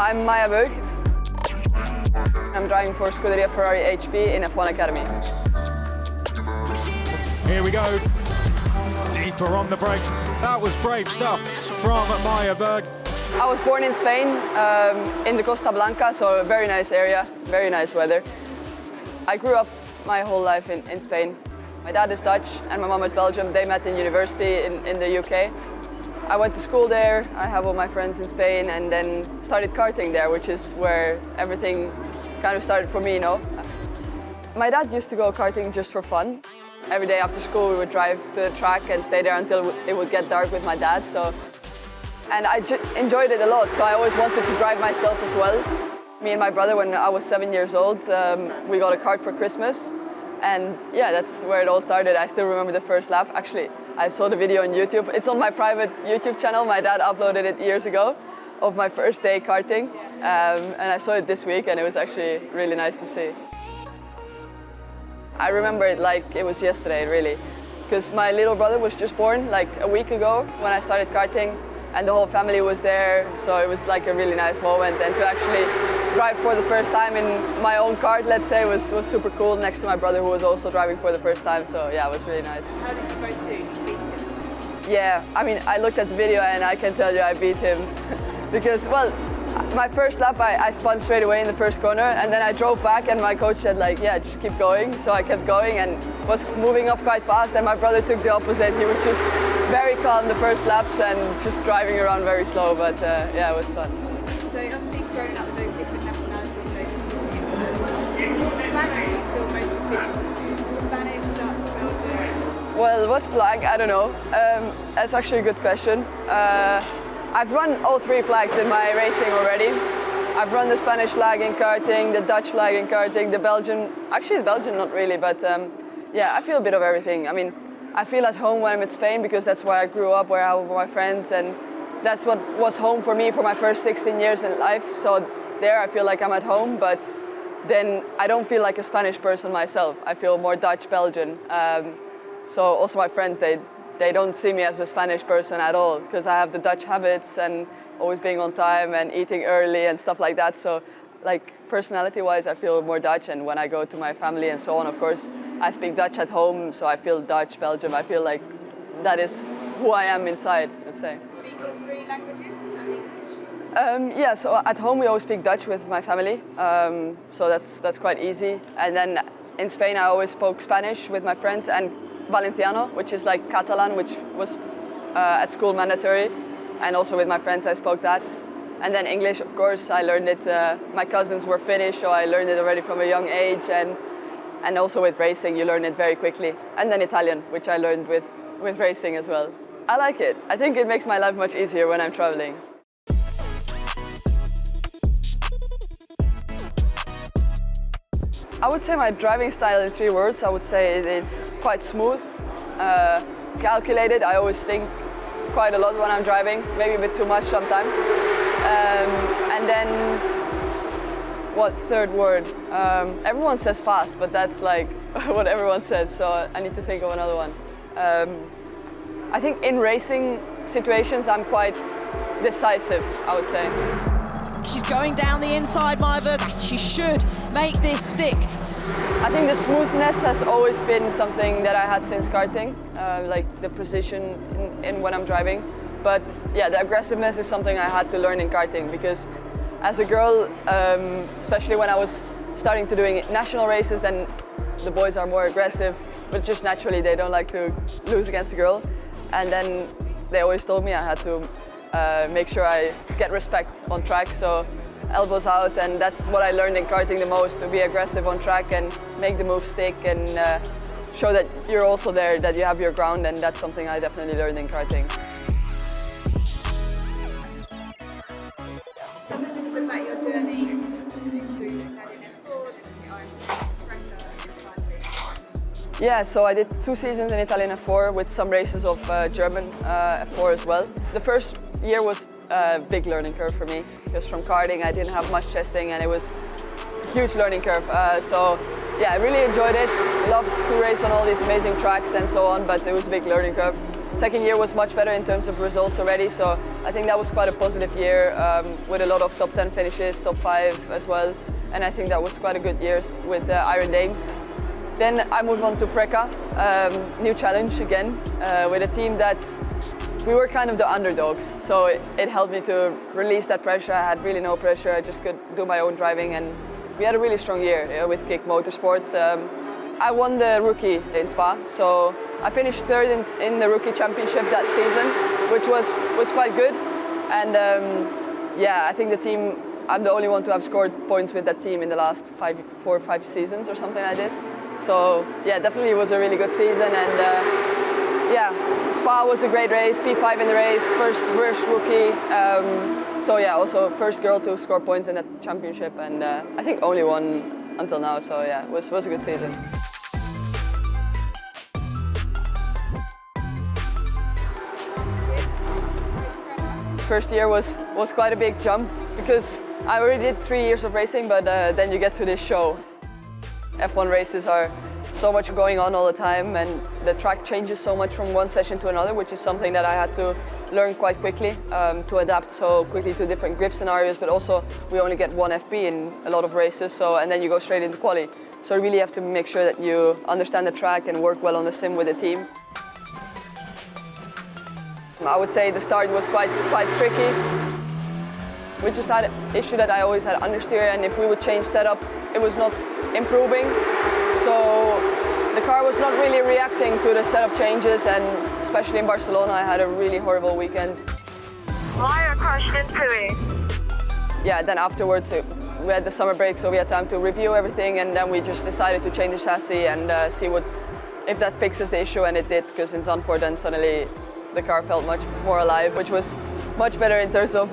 I'm Maya Weug. I'm driving for Scuderia Ferrari HP in F1 Academy. Here we go. Deeper on the brakes. That was brave stuff from Maya Weug. I was born in Spain, in the Costa Blanca, so a very nice area, very nice weather. I grew up my whole life in Spain. My dad is Dutch and my mom is Belgium. They met in university in the UK. I went to school there, I have all my friends in Spain, and then started karting there, which is where everything kind of started for me, you know. My dad used to go karting just for fun. Every day after school we would drive to the track and stay there until it would get dark with my dad. And I enjoyed it a lot, so I always wanted to drive myself as well. Me and my brother, when I was 7 years old, we got a kart for Christmas. And yeah, that's where it all started. I still remember the first lap. Actually, I saw the video on YouTube. It's on my private YouTube channel. My dad uploaded it years ago of my first day karting. And I saw it this week and it was actually really nice to see. I remember it like it was yesterday, really. Because my little brother was just born like a week ago when I started karting. And the whole family was there, so it was like a really nice moment. And to actually drive for the first time in my own kart, let's say, was super cool next to my brother who was also driving for the first time. So yeah, it was really nice. How did you both do? Did you beat him? Yeah, I mean, I looked at the video and I can tell you I beat him. Because, well, my first lap I spun straight away in the first corner and then I drove back and my coach said like, yeah, just keep going. So I kept going and was moving up quite fast and my brother took the opposite. He was just very calm the first laps and just driving around very slow, but yeah, it was fun. So obviously growing up with those different nationalities, those different what flag do you feel most affiliated to? Spanish, Dutch, Belgian? Well, what flag? I don't know. That's actually a good question. I've run all three flags in my racing already. I've run the Spanish flag in karting, the Dutch flag in karting, the Belgian, actually the Belgian not really, but yeah, I feel a bit of everything. I mean, I feel at home when I'm in Spain because that's where I grew up, where I have my friends, and that's what was home for me for my first 16 years in life. So there I feel like I'm at home, but then I don't feel like a Spanish person myself. I feel more Dutch, Belgian. So also my friends, they don't see me as a Spanish person at all because I have the Dutch habits and always being on time and eating early and stuff like that. So like personality-wise, I feel more Dutch, and when I go to my family and so on, of course, I speak Dutch at home, so I feel Dutch, Belgium. I feel like that is who I am inside, let's say. Speak all three languages and English? Yeah, so at home we always speak Dutch with my family, so that's quite easy. And then in Spain I always spoke Spanish with my friends and Valenciano, which is like Catalan, which was at school mandatory. And also with my friends I spoke that. And then English, of course, I learned it. My cousins were Finnish, so I learned it already from a young age. And also with racing, you learn it very quickly. And then Italian, which I learned with racing as well. I like it. I think it makes my life much easier when I'm traveling. I would say my driving style in 3 words, I would say it is quite smooth, calculated. I always think quite a lot when I'm driving, maybe a bit too much sometimes. And then, what third word? Everyone says fast, but that's like what everyone says, so I need to think of another one. I think in racing situations I'm quite decisive, I would say. She's going down the inside, Maya Weug. She should make this stick. I think the smoothness has always been something that I had since karting, like the precision in when I'm driving. But yeah, the aggressiveness is something I had to learn in karting because as a girl, especially when I was starting to doing national races, then the boys are more aggressive, but just naturally they don't like to lose against a girl. And then they always told me I had to make sure I get respect on track, so elbows out, and that's what I learned in karting the most, to be aggressive on track and make the move stick and show that you're also there, that you have your ground, and that's something I definitely learned in karting. What about your journey through Italian F4 and the Yeah, so I did 2 seasons in Italian F4 with some races of German F4 as well. The first year was a big learning curve for me because from karting I didn't have much testing and it was a huge learning curve. So yeah, I really enjoyed it. Loved to race on all these amazing tracks and so on, but it was a big learning curve. Second year was much better in terms of results already, so I think that was quite a positive year with a lot of top 10 finishes, top 5 as well, and I think that was quite a good year with Iron Dames. Then I moved on to Freca, new challenge again, with a team that we were kind of the underdogs, so it helped me to release that pressure. I had really no pressure, I just could do my own driving, and we had a really strong year with MP Motorsport. I won the rookie in Spa, so I finished third in the rookie championship that season, which was quite good. And yeah, I think the team, I'm the only one to have scored points with that team in the last 4 or 5 seasons or something like this. So yeah, definitely it was a really good season, and yeah, Spa was a great race, P5 in the race, first rookie. So yeah, also first girl to score points in that championship, and I think only one until now. So yeah, it was a good season. First year was quite a big jump because I already did 3 years of racing, but then you get to this show. F1 races are so much going on all the time, and the track changes so much from one session to another, which is something that I had to learn quite quickly to adapt so quickly to different grip scenarios. But also, we only get one FP in a lot of races, so and then you go straight into quali. So you really have to make sure that you understand the track and work well on the sim with the team. I would say the start was quite tricky. We just had an issue that I always had understeer, and if we would change setup, it was not improving. So the car was not really reacting to the setup changes, and especially in Barcelona, I had a really horrible weekend. Maya crashed into it. Yeah, then afterwards we had the summer break, so we had time to review everything, and then we just decided to change the chassis and see if that fixes the issue, and it did, because in Zandvoort then suddenly the car felt much more alive, which was much better in terms of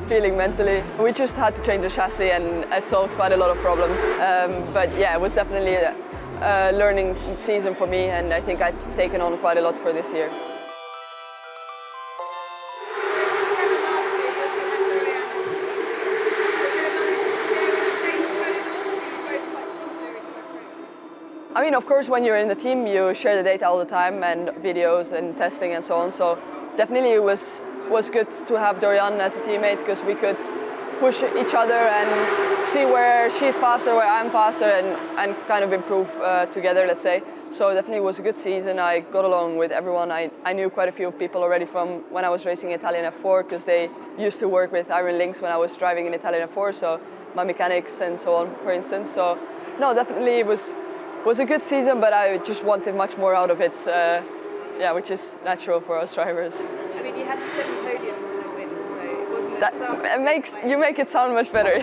feeling mentally. We just had to change the chassis, and it solved quite a lot of problems. But yeah, it was definitely a learning season for me, and I think I've taken on quite a lot for this year. I mean, of course, when you're in the team, you share the data all the time and videos and testing and so on. So definitely it was good to have Dorian as a teammate, because we could push each other and see where she's faster, where I'm faster, and kind of improve together, let's say. So definitely it was a good season. I got along with everyone. I knew quite a few people already from when I was racing Italian F4, because they used to work with Iron Lynx when I was driving in Italian F4, so my mechanics and so on, for instance. So no, definitely it was a good season, but I just wanted much more out of it, yeah, which is natural for us drivers. I mean, you had 7 podiums and a win, so it wasn't a disaster. You make it sound much better.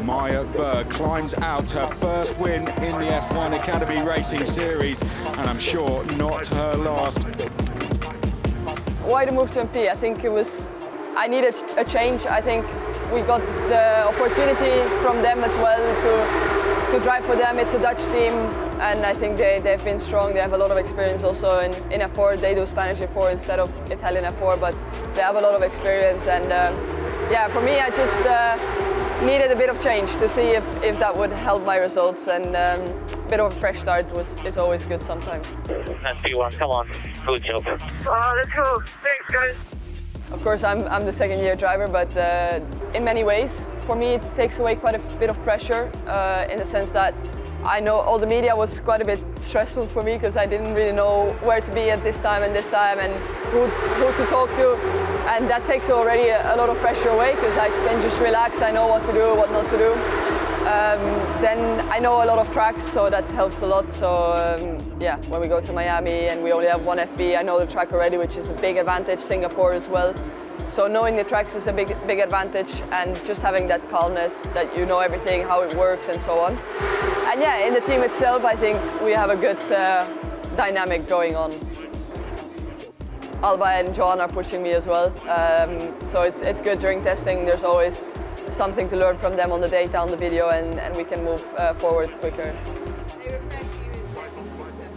Maya Weug climbs out her first win in the F1 Academy Racing Series, and I'm sure not her last. Why the move to MP? I think I needed a change. I think we got the opportunity from them as well to drive for them. It's a Dutch team, and I think they've been strong. They have a lot of experience also in F4. They do Spanish F4 instead of Italian F4, but they have a lot of experience. And yeah, for me, I just needed a bit of change to see if that would help my results. And a bit of a fresh start is always good sometimes. That's P1, come on, good job. Oh, let's go. Thanks, guys. Of course, I'm the second year driver, but in many ways, for me, it takes away quite a bit of pressure in the sense that I know all the media was quite a bit stressful for me, because I didn't really know where to be at this time and who to talk to. And that takes already a lot of pressure away, because I can just relax, I know what to do, what not to do. Then I know a lot of tracks, so that helps a lot. So yeah, when we go to Miami and we only have one FB, I know the track already, which is a big advantage. Singapore as well. So knowing the tracks is a big advantage, and just having that calmness, that you know everything, how it works and so on. And yeah, in the team itself, I think we have a good dynamic going on. Alba and Joan are pushing me as well, so it's good during testing. There's always something to learn from them on the data, on the video, and we can move forward quicker. They refer to you as their big sister.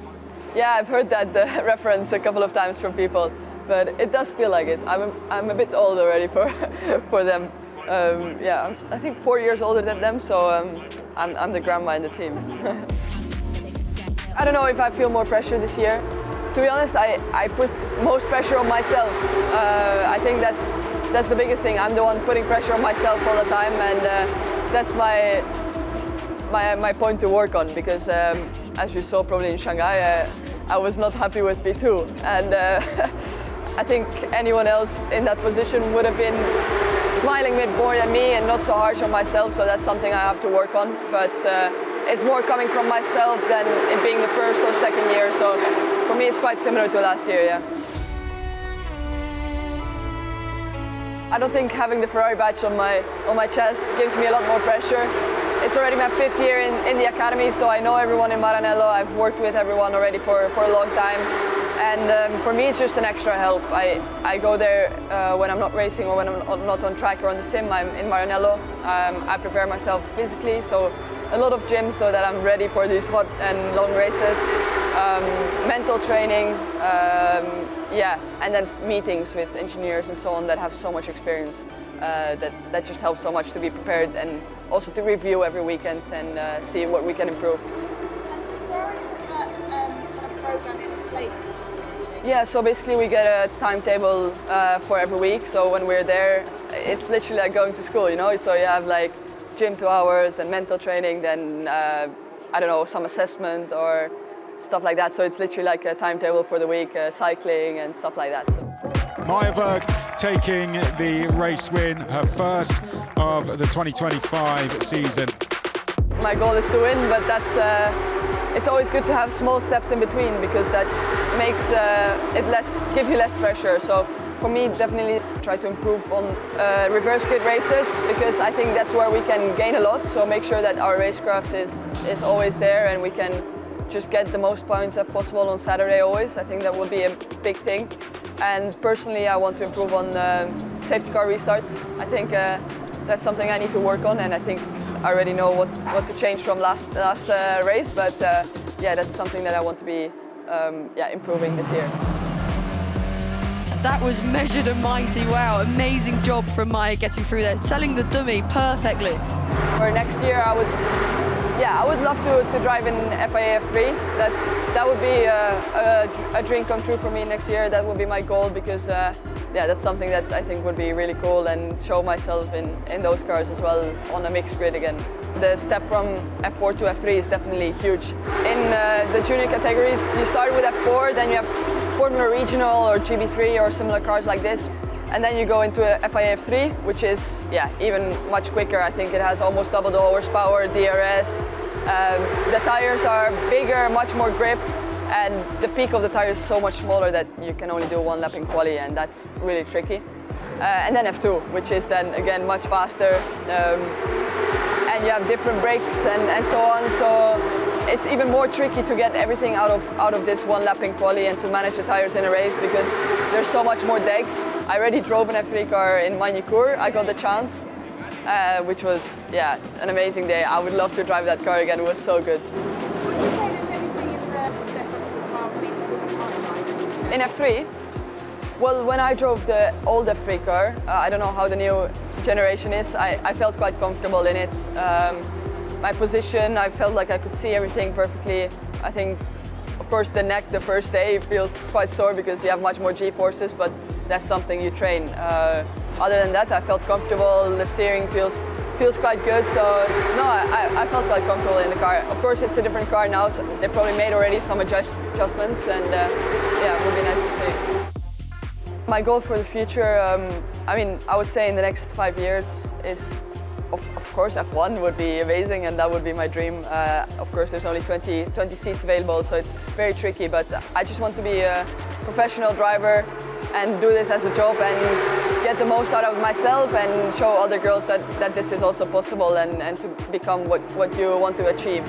Yeah, I've heard that reference a couple of times from people, but it does feel like it. I'm a bit old already for them. Yeah, I think 4 years older than them, so I'm the grandma in the team. I don't know if I feel more pressure this year. To be honest, I put most pressure on myself. I think that's the biggest thing. I'm the one putting pressure on myself all the time, and that's my point to work on, because as you saw probably in Shanghai, I was not happy with P2, and I think anyone else in that position would have been smiling a bit more than me and not so harsh on myself, so that's something I have to work on. But it's more coming from myself than it being the first or second year, so for me it's quite similar to last year, yeah. I don't think having the Ferrari badge on my chest gives me a lot more pressure. It's already my 5th year in the academy, so I know everyone in Maranello. I've worked with everyone already for a long time. And for me, it's just an extra help. I go there when I'm not racing or when I'm not on track or on the sim. I'm in Maranello. I prepare myself physically, so a lot of gym so that I'm ready for these hot and long races. Mental training, yeah, and then meetings with engineers and so on that have so much experience. That just helps so much to be prepared and also to review every weekend and see what we can improve. And to Ferrari put that kind of program in place? Yeah, so basically we get a timetable for every week. So when we're there, it's literally like going to school, you know? So you have like gym 2 hours, then mental training, then I don't know, some assessment or stuff like that. So it's literally like a timetable for the week, cycling and stuff like that. So. Maya Weug taking the race win, her first of the 2025 season. My goal is to win, but it's always good to have small steps in between, because that makes give you less pressure. So for me, definitely try to improve on reverse grid races, because I think that's where we can gain a lot. So make sure that our racecraft is always there and we can just get the most points as possible on Saturday always. I think that will be a big thing. And personally, I want to improve on safety car restarts. I think that's something I need to work on, and I think I already know what to change from last race. But yeah, that's something that I want to be improving this year. That was measured and mighty. Wow, amazing job from Maya getting through there, selling the dummy perfectly. For next year, I would love to drive in FIA F3. That would be a dream come true for me next year. That would be my goal, because yeah, that's something that I think would be really cool and show myself in those cars as well on a mixed grid again. The step from F4 to F3 is definitely huge. In the junior categories, you start with F4, then you have Formula Regional or GB3 or similar cars like this. And then you go into a FIA F3, which is even much quicker. I think it has almost double the horsepower, DRS. The tires are bigger, much more grip, and the peak of the tire is so much smaller that you can only do 1 lap in quali, and that's really tricky. And then F2, which is then again much faster, and you have different brakes and so on. So it's even more tricky to get everything out of this 1 lap in quali and to manage the tires in a race, because there's so much more deg. I already drove an F3 car in Magny-Cours. I got the chance, which was an amazing day. I would love to drive that car again. It was so good. Would you say there's anything in the setup of the car that makes it harder? In F3? Well, when I drove the old F3 car, I don't know how the new generation is, I felt quite comfortable in it. My position, I felt like I could see everything perfectly. I think, of course, the neck the first day feels quite sore because you have much more G-forces, but that's something you train. Other than that, I felt comfortable. The steering feels quite good. So no, I felt quite comfortable in the car. Of course, it's a different car now, so they probably made already some adjustments, and it would be nice to see. My goal for the future, I would say in the next 5 years is, of course, F1 would be amazing, and that would be my dream. Of course, there's only 20 seats available, so it's very tricky, but I just want to be a professional driver and do this as a job and get the most out of myself and show other girls that this is also possible, and to become what you want to achieve.